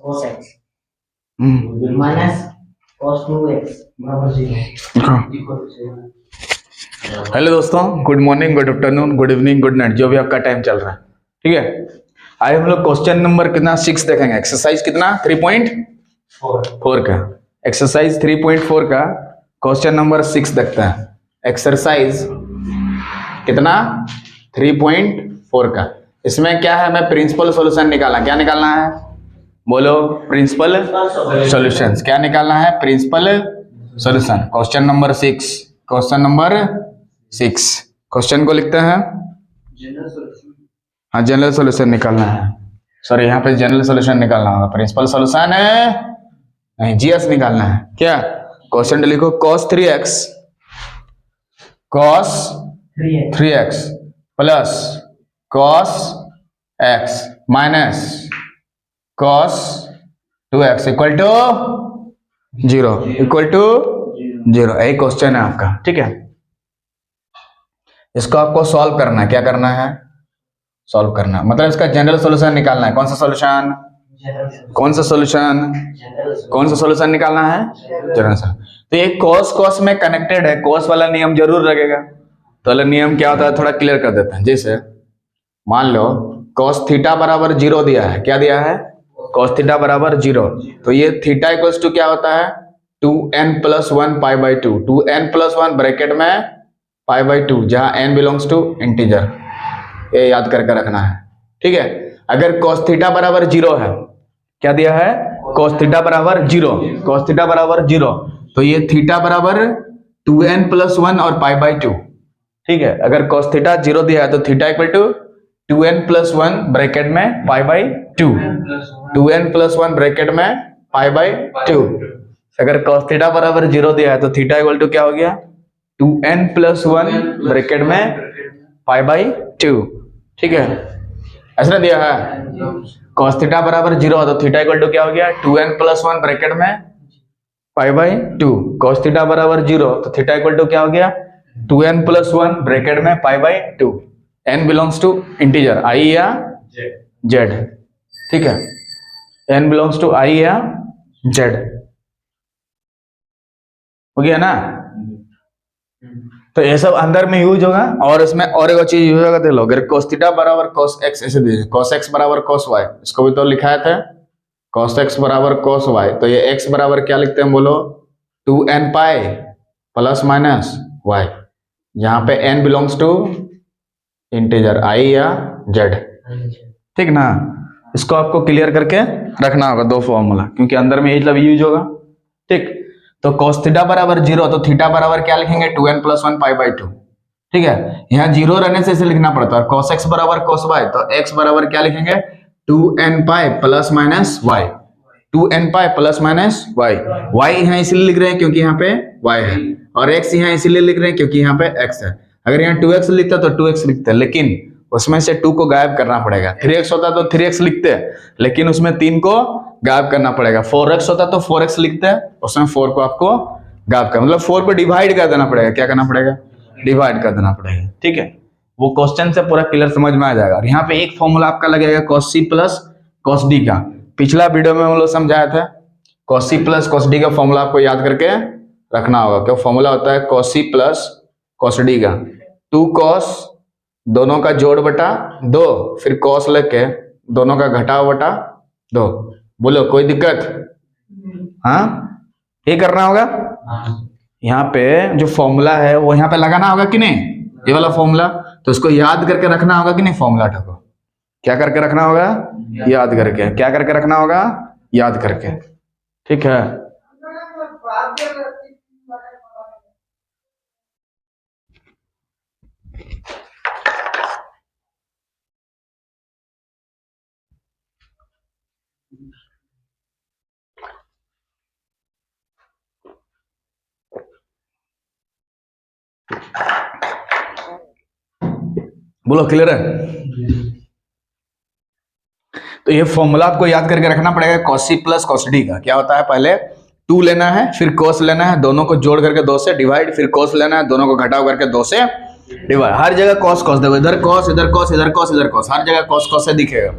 cos x minus cos 2x बराबर 0। Hello दोस्तों, good morning, good afternoon, good evening, good night, जो भी आपका टाइम चल रहा है, ठीक है। आज हम लोग क्वेश्चन नंबर कितना 6 देखेंगे। एक्सरसाइज कितना 3.4 का, एक्सरसाइज 3.4 का क्वेश्चन नंबर 6 देखते हैं। एक्सरसाइज कितना 3.4 का। इसमें क्या है, हमें प्रिंसिपल सॉल्यूशन निकालना। क्या निकालना है, बोलो, प्रिंसिपल सॉल्यूशंस। क्या निकालना है, principal solution. Question number 6, question number 6। Question को लिखते हैं, हाँ, जनरल सॉल्यूशन निकालना है। सॉरी, यहाँ पे जनरल सॉल्यूशन निकालना होगा, प्रिंसिपल सॉल्यूशन है नहीं, जीएस निकालना है। क्या क्वेश्चन लिखो, cos 3x plus cos x minus cos 2x equal to 0, equal to 0। यही क्वेश्चन है आपका, ठीक है। इसको आपको सॉल्व करना है। क्या करना है, सॉल्व करना, मतलब इसका जनरल सॉल्यूशन निकालना है। कौन सा सॉल्यूशन, कौन सा सॉल्यूशन, कौन सा सॉल्यूशन निकालना है, जनरल सॉल्यूशन। तो ये cos में कनेक्टेड है, cos वाला नियम जरूर लगेगा। तो वाला नियम क्या होता है, थोड़ा क्लियर कर देते हैं। जैसे मान लो cos थीटा बराबर 0 दिया है। क्या दिया है, cos थीटा बराबर 0। तो ये थीटा इक्वल्स टू क्या होता है, 2n+1 π/2। 2n+1 ब्रैकेट में π/2, जहां n बिलोंग्स टू इंटीजर। ये याद करके रखना है, ठीक है। अगर cos थीटा बराबर 0 है, क्या दिया है, cos थीटा बराबर 0, cos थीटा बराबर 0, तो ये थीटा बराबर 2n+1 और π/2, ठीक है। अगर cos थीटा 0 दिया है तो theta equal to 2n+1 bracket में π/2, 2n+1 ब्रैकेट में π/2। अगर cos थीटा बराबर 0 दिया है तो थीटा इक्वल टू क्या हो गया, 2n+1 ब्रैकेट में π/2, ठीक है। ऐसा दिया है, cos थीटा बराबर 0 तो थीटा इक्वल टू क्या हो गया, 2n+1 ब्रैकेट में π/2। cos थीटा बराबर 0 तो थीटा इक्वल टू क्या हो गया, 2n+1 ब्रैकेट में π/2। n belongs to integer, i या z, ठीक है। n बिलोंग्स टू i या z, हो गया ना। तो ये सब अंदर में यूज होगा। और इसमें और एक चीज यूज होगा, देख लो। अगर cos थीटा बराबर cos x ऐसे दीजिए, cos x बराबर cos y, इसको भी तो लिखा था, cos x बराबर cos y। तो ये x बराबर क्या लिखते हैं, बोलो, 2n pi plus minus y, यहाँ पे n belongs to integer, i या z, ठीक ना। इसको आपको क्लियर करके रखना होगा, दो फॉर्मूला, क्योंकि अंदर में यही यूज होगा, ठीक। तो cos थीटा बराबर 0 तो थीटा बराबर क्या लिखेंगे, 2n+1 π/2, ठीक है। यहाँ 0 रहने से इसे लिखना पड़ता है। cos x बराबर cos y, तो x बराबर क्या लिखेंगे, 2n pi plus minus y, 2n pi plus minus y। y यहाँ इसलिए लिख रहे हैं क्योंकि यहाँ पे y है, और x यहाँ इसीलिए लिख रहे हैं क्योंकि यहाँ पे x है। अगर यहाँ 2x लिखता तो 2x लिखते, लेकिन उसमें से 2 को गायब करना पड़ेगा। 3x होता तो 3x लिखते, लेकिन उसमें 3 को गायब करना पड़ेगा। 4x होता तो 4x लिखते हैं, उसमें 4 को आपको गायब कर, मतलब 4 को डिवाइड कर देना पड़ेगा। क्या करना पड़ेगा, डिवाइड कर देना पड़ेगा, ठीक है। वो क्वेश्चन से पूरा क्लियर समझ में आ जाएगा। और यहाँ पे एक फॉर्मूला आपका लगेगा cos c plus cos d का। पिछला वीडियो में हम लोग समझाया था, cos c plus cos d का फॉर्मूला आपको याद करके रखना होगा। क्या फॉर्मूला होता है, cos c plus cos d का 2 cos, दोनों का जोड़ बटा 2, फिर cos लेके दोनों का घटाव बटा 2। बोलो, कोई दिक्कत, हाँ, ये करना होगा। यहाँ पे जो फॉर्मूला है वो यहाँ पे लगाना होगा कि नहीं, ये वाला फॉर्मूला, तो इसको याद करके रखना होगा कि नहीं। फॉर्मूला को क्या करके रखना होगा, याद करके। क्या करके रखना होगा, याद करके, ठीक है। बोलो, क्लियर है। तो ये फॉर्मूला आपको याद करके रखना पड़ेगा, cos c plus cos d का। क्या होता है, पहले 2 लेना है, फिर cos लेना है, दोनों को जोड़ करके 2 से डिवाइड, फिर cos लेना है, दोनों को घटाव करके 2 से डिवाइड। हर जगह cos cos देखो, इधर cos, इधर cos, इधर cos, इधर cos, हर जगह cos cos से दिखेगा,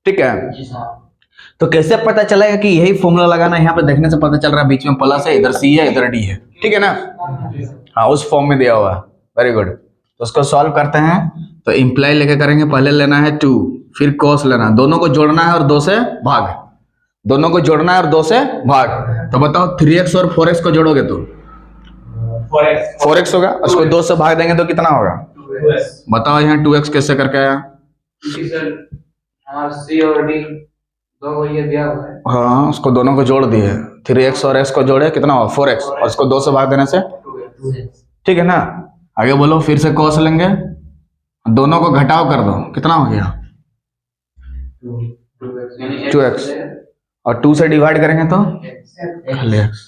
ठीक है। तो कैसे पता चलेगा कि यही फॉर्मूला लगाना है? यहाँ पे देखने से पता चल रहा है बीच में प्लस है, इधर सी है, इधर डी है, ठीक है ना? हाँ, उस फॉर्म में दिया हुआ है। Very good. तो उसको सॉल्व करते हैं। तो इम्प्लाई लेके करेंगे, पहले लेना है 2, फिर cos लेना है, दोनों को जोड़ना है और 2 से भाग, दोनों को जोड़ना है और 2 से भाग। तो बताओ 3x और 4x को जोड़ोगे तो 4x होगा, उसको 2 से भाग देंगे तो कितना होगा? 2x। बताओ यहाँ 2x कैसे करके आया? C और D दो को ये दिया हुआ है। हाँ, उसको दोनों को जोड़ दिए, 3x और x को जोड़े, कितना हुआ? 4x, और उसको 2 से भाग देने से 2x। ठीक है ना? आगे बोलो, फिर से cos लेंगे, दोनों को घटाव कर दो, कितना हो गया? 2x, और 2 से डिवाइड करेंगे तो खाली x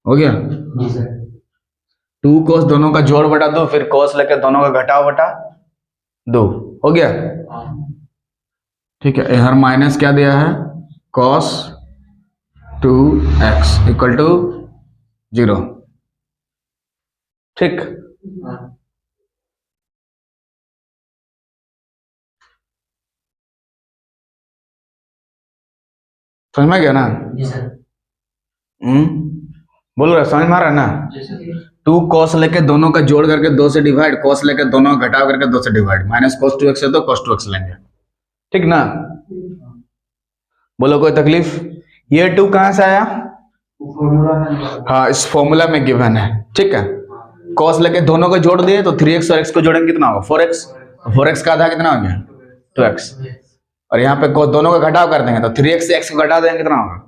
हो गया। 2 cos दोनों का जोड़ बटा 2, फिर cos लेके दोनों का घटाव बटा 2 हो गया। ठीक है, हर माइनस क्या दिया है? cos 2x इक्वल टू 0, ठीक। समझ में गया ना? बोल रहा, समझ में आ रहा है ना? 2 cos लेके दोनों का जोड़ करके 2 से डिवाइड, cos लेके दोनों का घटाव करके 2 से डिवाइड, माइनस cos 2x है तो cos 2x लेंगे, ठीक ना? बोलो कोई तकलीफ? ये 2 कहां से आया? हाँ, इस फॉर्मूला में गिवन है, ठीक है। cos लेके दोनों को जोड़ दिए तो 3x और x को जोड़ेंगे कितना होगा? 4x। 4x का आधा कितना हो गया? 2x। और यहाँ पे दोनों का घटाव कर देंगे तो 3x से x को घटा देंगे, कितना होगा?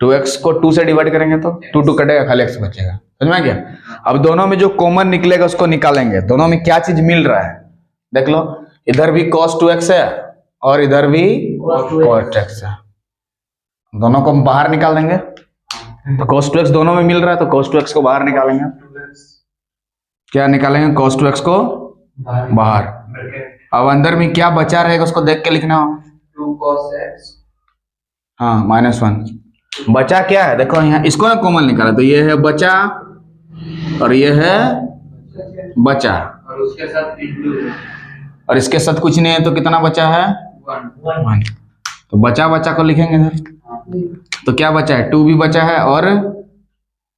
2x को 2 से डिवाइड करेंगे तो 2 कटेगा, खाली x बचेगा। समझ में गया? अब दोनों में जो कॉमन निकलेगा उसको निकालेंगे, दोनों में क्या चीज मिल रहा है देख लो। इधर भी cos 2x है और इधर भी cos x है, दोनों को बाहर निकाल देंगे। तो cos 2x दोनों में मिल रहा है तो cos 2x को बाहर निकालेंगे। क्या निकालेंगे? cos 2x को बाहर। अब अंदर में क्या बचा रहेगा उसको देख के लिखना हो। 2 cos x। हाँ, -1 बचा क्या है देखो, यहाँ इसको ना कॉमन निकाला तो ये है बचा और ये है बचा, और उसके साथ इंटू, और इसके साथ कुछ नहीं है तो कितना बचा है? 1। तो बचा बचा को लिखेंगे इधर। तो क्या बचा है? 2 भी बचा है और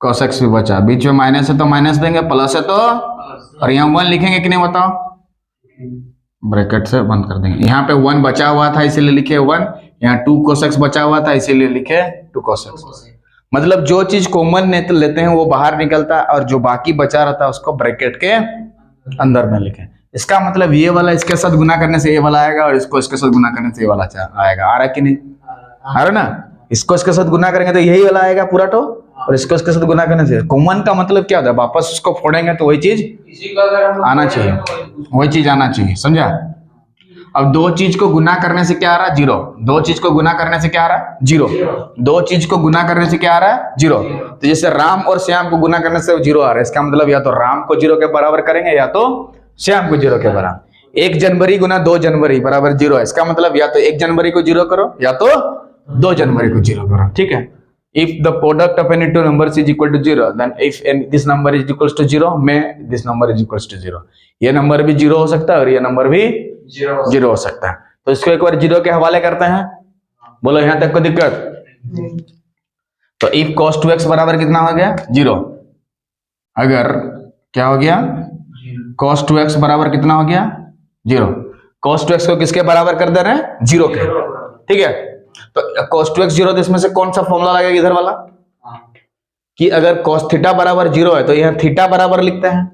cos x भी बचा, बीच में माइनस है तो माइनस देंगे, प्लस है तो, और यहाँ 1 लिखेंगे कि नहीं बताओ? ब्रैकेट से बंद कर देंगे। यहाँ पे 1 बचा हुआ था इसीलिए लिखे 1, यहाँ 2 cos x बचा हुआ था इसीलिए लिखे 2 cos x। मतलब जो चीज कॉमन लेते हैं वो बाहर निकलता है और जो बाकी बचा रहता है उसको ब्रैकेट के अंदर में लिखें। इसका मतलब ये वाला इसके साथ गुना करने से ये वाला आएगा और इसको इसके साथ गुना करने से ये वाला आएगा। आ रहा है कि नहीं? आ रहा ना? इसको इसके साथ गुना करेंगे तो यही वाला आएगा पूरा तो, और इसको इसके साथ गुना करने से कॉमन का मतलब क्या होता है? वापस उसको फोड़ेंगे तो वही चीज आना चाहिए, वही चीज आना चाहिए, समझा? अब 2 चीज को गुना करने से क्या आ रहा है? 0। 2 चीज को गुना करने से क्या आ रहा है? 0। 2 चीज को गुना करने से क्या आ रहा है? 0। तो जैसे राम और श्याम को गुना करने से 0 आ रहा है, इसका मतलब या तो राम को 0 के बराबर करेंगे या तो श्याम को 0 के बराबर। 1 जनवरी गुना 2 जनवरी बराबर 0 है, इसका मतलब या तो 1 जनवरी को 0 करो या तो 2 जनवरी को 0 करो, ठीक है। If the product of any two numbers is equal to 0, then if this number is equals to 0, में this number is equals to 0। ये नंबर भी 0 हो सकता है और ये नंबर भी 0 हो सकता है। तो इसको एक बार 0 के हवाले करते हैं। बोलो यहाँ तक को दिक्कत? तो if cos 2x बराबर कितना हो गया? 0। अगर क्या हो गया? cos 2x बराबर कितना हो गया? 0। cos 2x को किसके बराबर कर दे रहे हैं? 0 के, ठीक है। तो cos 2x 0, तो इसमें से कौन सा फॉर्मूला लगेगा इधर वाला? कि अगर cos थीटा बराबर 0 है तो यहाँ थीटा बराबर लिखते हैं,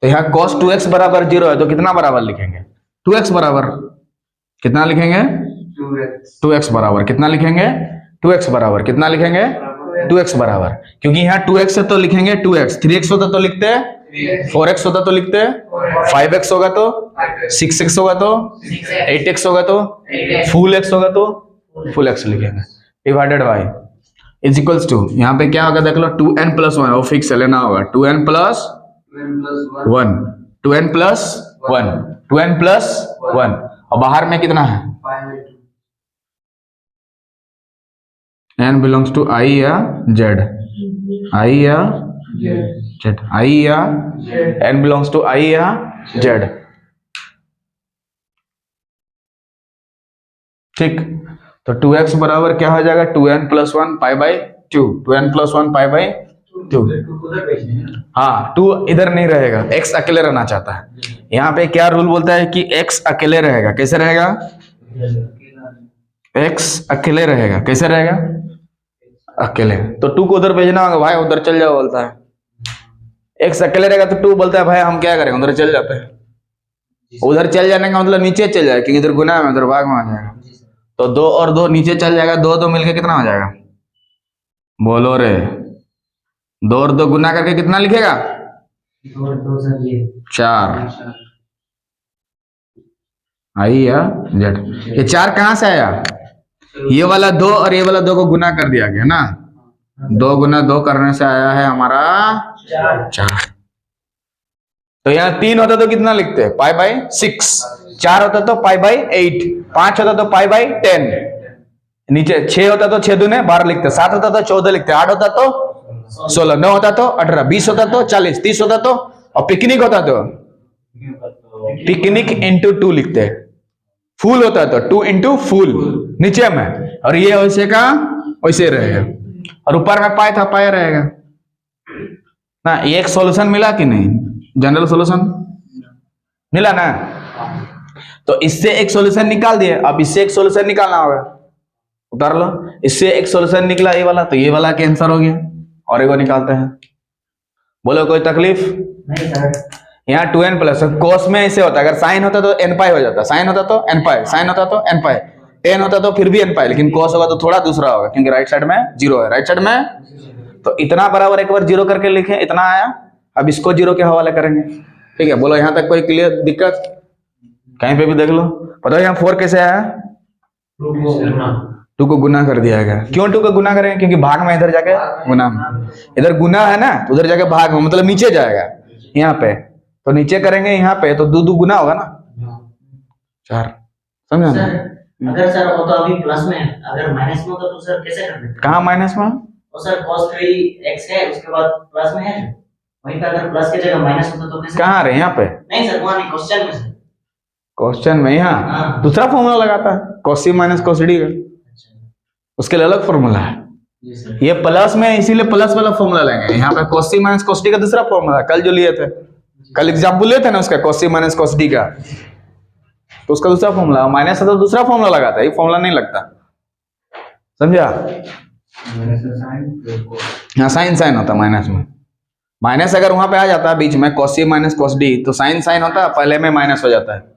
तो यहाँ cos 2x बराबर 0 है तो कितना बराबर लिखेंगे? 2x बराबर कितना लिखेंगे? 2x बराबर कितना लिखेंगे? 2x बराबर कितना लिखेंगे? 2x बराबर, क्योंकि यहाँ 2x है तो लिखेंगे 2x, 3x होता तो लिखते, 4x होता तो लिखते, 5x होगा तो, 6x होगा तो, 8x होगा तो, फुल x होगा तो फुल x लिखेंगे, divided by is equals to, यहाँ पे क्या होगा देख लो, 2n + 1, वो फिक्स है, लेना होगा 2n + 1, 2n + 1, 2n + 1, और बाहर में कितना है? n बिलोंग्स टू i या z, i या z, i या n बिलोंग्स टू i या z, ठीक। तो 2x बराबर क्या हो जाएगा 2n plus 1 pi by 2, 2n plus 1 pi by 2। हाँ 2 इधर नहीं रहेगा, x अकेले रहना चाहता है। यहाँ पे क्या रूल बोलता है कि x अकेले रहेगा। कैसे रहेगा? x अकेले रहेगा। कैसे रहेगा? अकेले। तो 2 को उधर भेजना होगा, भाई उधर चल जाओ बोलता है। x अकेले रहेगा तो 2 बोलता है भाई हम क्या करें, उधर चल जाते हैं। उधर चल जाने का मतलब नीचे चल जाएगा, क्योंकि इधर गुना है, उधर भाग में आ जाएगा। तो 2 और 2 नीचे चल जाएगा, 2 2 मिलके कितना हो जाएगा? बोलो रे, 2 और 2 गुना करके कितना लिखेगा? 4। आई या जेड। ये 4 कहां से आया? ये वाला 2 और ये वाला 2 को गुना कर दिया गया ना, 2 गुना 2 करने से आया है हमारा 4। तो यहाँ 3 होता तो कितना लिखते हैं? Pi by 6। 4 होता तो पाई बाई 8। 5 होता तो पाई बाई 10। नीचे 6 होता तो 6 दूने 12 लिखते, 7 होता तो 14 लिखते, 8 होता तो 16, 9 होता तो 18, 20 होता तो 40, 30 होता तो, और पिकनिक होता तो पिकनिक इंटू 2 लिखते हैं। फूल होता तो 2 इंटू फूल नीचे में, और ये वैसे का वैसे रहेगा, और ऊपर में पाई था पाई रहेगा ना। ये एक सॉल्यूशन मिला कि नहीं? जनरल सॉल्यूशन मिला ना। तो इससे एक सॉल्यूशन निकाल दिए, अब इससे एक सॉल्यूशन निकालना होगा, उतार लो। इससे एक सॉल्यूशन निकला ये वाला, तो ये वाला कैंसर हो गया, और एगो निकालते हैं। बोलो कोई तकलीफ नहीं सर। यहाँ 2n प्लस कोस में ऐसे होता है, अगर साइन होता तो n पाई हो जाता, साइन होता तो n पाई, साइन होता तो n पाई, टेन होता तो फिर भी n पाई, लेकिन कोस होगा तो थोड़ा दूसरा होगा, क्योंकि राइट साइड में 0 है, राइट साइड में। तो इतना बराबर एक बार 0 करके लिखे, इतना आया। अब इसको 0 के हवाले करेंगे, ठीक है। बोलो यहाँ तक कोई क्लियर दिक्कत? कहीं पे भी देख लो। पता है यहाँ 4 कैसे आया? 2 को गुना कर दिया गया। क्यों 2 को गुना करेंगे? क्योंकि भाग में इधर जाके गुना में, इधर गुना है ना, तो उधर जाके भाग में, मतलब नीचे जाएगा। यहाँ पे तो नीचे करेंगे, यहाँ पे तो 2 2 गुना होगा ना, 4। समझा ना? अगर सर वो तो अभी प्लस में है, अगर माइनस में होता तो सर कैसे कर देते? कहाँ माइनस में? वो सर cos 3x है, उसके बाद प्लस में है, वहीं पे अगर प्लस की जगह माइनस होता तो कैसे? कहाँ रहे? यहाँ पे नहीं सर, वहाँ नहीं, क्वेश्चन में सर। क्वेश्चन में यहाँ हाँ। दूसरा फॉर्मूला लगाता है, cos c minus cos d का, उसके लिए अलग फॉर्मूला है। जी सर। ये प्लस में, इसीलिए प्लस वाला फॉर्मूला लेंगे। यहाँ पे cos c minus cos d का दूसरा फॉर्मूला, कल जो लिए थे, कल एग्जाम्पल लिए थे ना उसका, cos c minus cos d का, तो उसका दूसरा फॉर्मूला। माइनस है तो दूसरा फॉर्मूला लगाता है, ये फॉर्मूला नहीं लगता। समझा? हाँ साइन साइन होता माइनस में। माइनस अगर वहां पे आ जाता है बीच में cos c minus cos d, तो साइन साइन होता है, पहले में माइनस हो जाता है।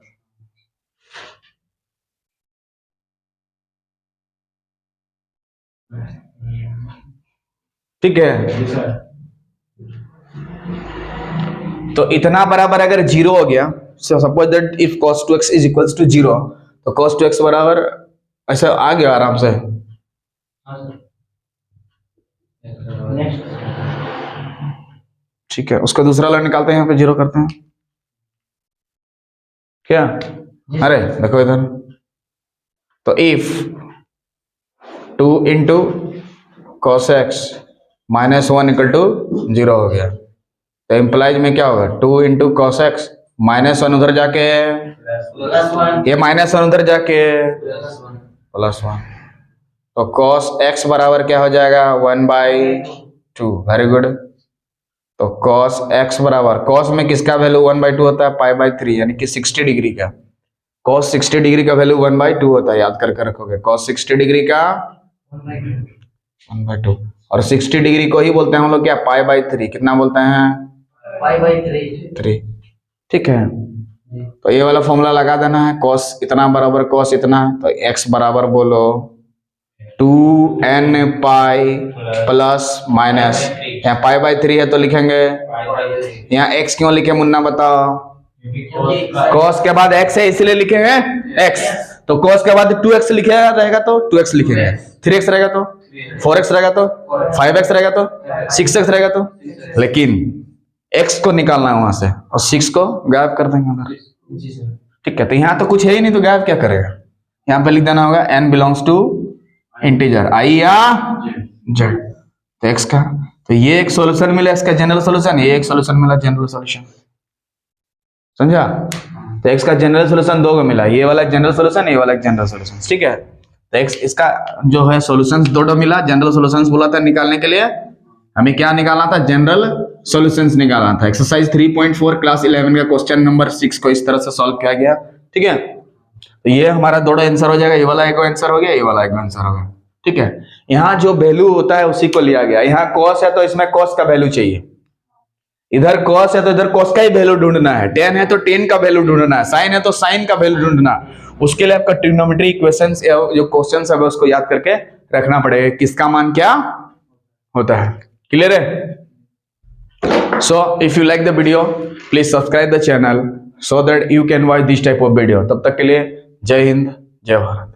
ठीक है। तो इतना बराबर अगर 0 हो गया, suppose that if cos 2x is equals to 0, तो cos 2x बराबर ऐसा आ गया आराम से। ठीक है, उसका दूसरा लॉ निकालते हैं, यहाँ पे 0 करते हैं क्या? अरे देखो इधर, तो if 2 into cos x minus 1 equal to 0 हो गया, तो इम्प्लाइज में क्या होगा? 2 इंटू cos x माइनस 1 उधर जाके, ये माइनस 1 उधर जाके प्लस 1, तो cos x बराबर क्या हो जाएगा? 1/2। Very good. तो cos x बराबर, cos में किसका वैल्यू 1/2 होता है? π/3, यानी कि 60 डिग्री का। cos 60 डिग्री का वैल्यू 1/2 होता है, याद करके रखोगे। cos 60 डिग्री का 1/2, और 60 डिग्री को ही बोलते हैं हम लोग क्या? π/3। कितना बोलते हैं? π/3। ठीक है। तो ये वाला फॉर्मूला लगा देना है, cos इतना बराबर cos इतना, तो x बराबर बोलो 2n पाई प्लस माइनस, यहाँ π/3 है तो लिखेंगे, यहाँ x क्यों लिखे मुन्ना बताओ? cos के बाद x है इसलिए लिखेंगे x, तो cos के बाद 2x लिखेगा रहेगा तो 2x लिखेंगे, 3x रहेगा तो 4x रहेगा तो 5x रहेगा तो 6x रहेगा तो, लेकिन x को निकालना है वहां से, और 6 को गायब कर देंगे उधर। ठीक है, तो यहाँ तो कुछ है ही नहीं, तो गायब क्या करेगा? यहाँ पे लिख देना होगा n belongs to integer i या z, तो x का, तो ये एक सॉल्यूशन मिला इसका जनरल सॉल्यूशन, ये एक सॉल्यूशन मिला जनरल सॉल्यूशन। समझा? तो x का जनरल सॉल्यूशन 2 को मिला, ये वाला जनरल सॉल्यूशन, ये वाला जनरल सॉल्यूशन। ठीक है, तो एक्स इसका जो है सॉल्यूशंस दो मिला, जनरल सॉल्यूशंस बोला था निकालने के लिए, हमें क्या निकालना था, जनरल सॉल्यूशंस निकालना था। एक्सरसाइज 3.4 क्लास 11 का क्वेश्चन नंबर 6 को इस तरह से सॉल्व किया गया, ठीक है। तो ये हमारा दोनों आंसर हो जाएगा, ये वाला एक आंसर हो गया, ये वाला एक आंसर हो गया, ठीक है। यहाँ जो वैल्यू होता है उसी को लिया गया, यहाँ कॉस है तो इसमें कॉस का वैल्यू चाहिए, इधर कॉस है तो इधर कॉस का ही वैल्यू ढूंढना है, टेन है तो टेन का वैल्यू ढूंढना है, साइन है तो साइन का वैल्यू ढूंढना। उसके लिए आपका ट्रिग्नोमेट्री इक्वेशंस जो क्वेश्चंस है उसको याद करके रखना पड़ेगा, किसका मान क्या होता है। क्लियर है? So if you like the video please subscribe the channel so that you can watch this type of video. तब तक के लिए जय हिंद, जय भारत।